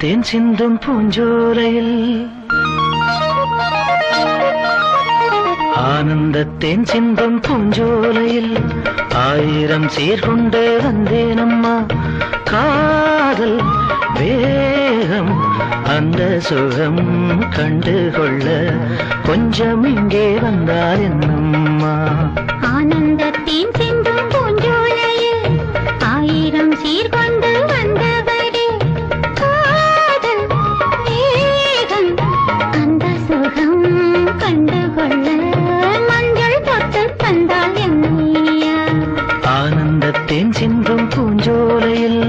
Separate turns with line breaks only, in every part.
தேன் சிந்தும் பூஞ்சோலையில் ஆனந்த தேன் சிந்தும் பூஞ்சோலையில் ஆயிரம் சீர்கொண்டு வந்தேனம்மா. காதல் வேகம் அந்த சுகம் கண்டுகொள்ள கொஞ்சம் இங்கே வந்தால் என்னம்மா.
ஆனந்தத்தின் சிந்தும் பூஞ்சோலையில் ஆயிரம் சீர்கொண்டு வந்தவரே, காதல் வேகம் அந்த சுகம் கண்டுகொள்ள மஞ்சள் தொட்டு தந்தால் என்னையா.
ஆனந்தத்தின் சிந்தும் பூஞ்சோலையில்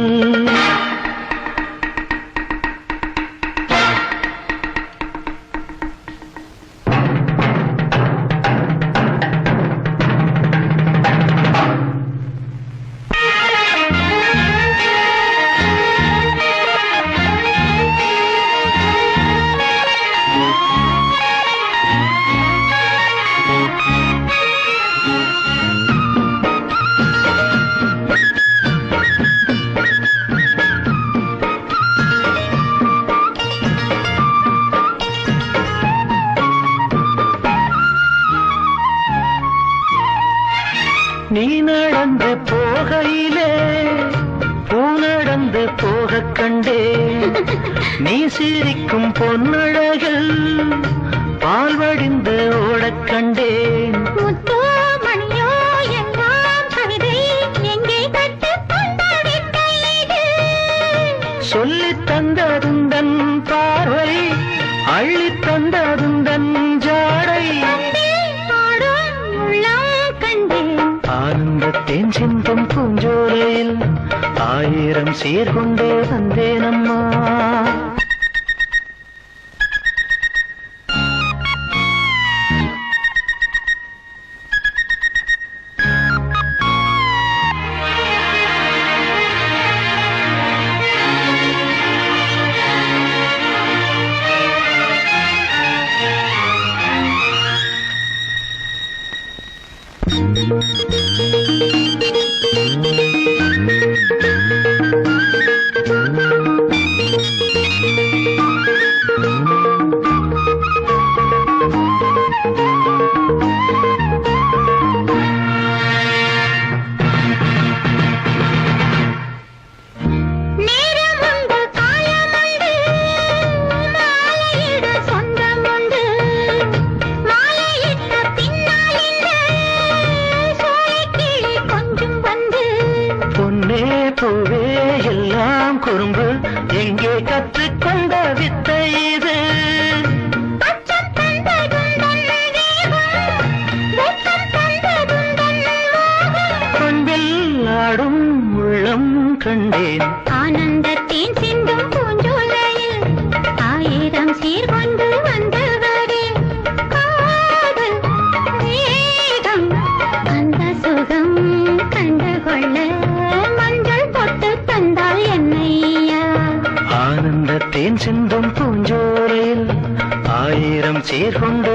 நீ நடந்து போகையிலே பூ நடந்து போக கண்டே. நீ சிரிக்கும் பொன்னழகில் பால் வடிந்து ஓடக் கண்டேன்.
முத்தோ மணியோ எல்லாம் கவிதை எங்கே கட்டு தந்த வித்தை இது.
சொல்லித் தந்ததுந்தன் பார்வை அள்ளித் தந்ததுந்தன் ஜாடை. ஆனந்தத்தேன் சிந்தும் பூஞ்சோலையில் ஆயிரம் சீர்கொண்டு வந்தேனம்மா. பூவே எல்லாம் குறும்பு எங்கே கற்றுக்கொண்ட வித்தை இது. கொண்டில் ஆடும் உள்ளம் கண்டேன்.
ஆனந்தத்தின் சிந்தும் பூஞ்சோலையில் ஆயிரம் சீர்கொண்டு வந்தவரே, காதல் வேகம் அந்த சுகம் கண்டுகொள்ள மஞ்சள் தொட்டு தந்தால் என்னையா.
ஆனந்தத்தேன் சிந்தும் பூஞ்சோலையில் ஆயிரம் சீர்கொண்டு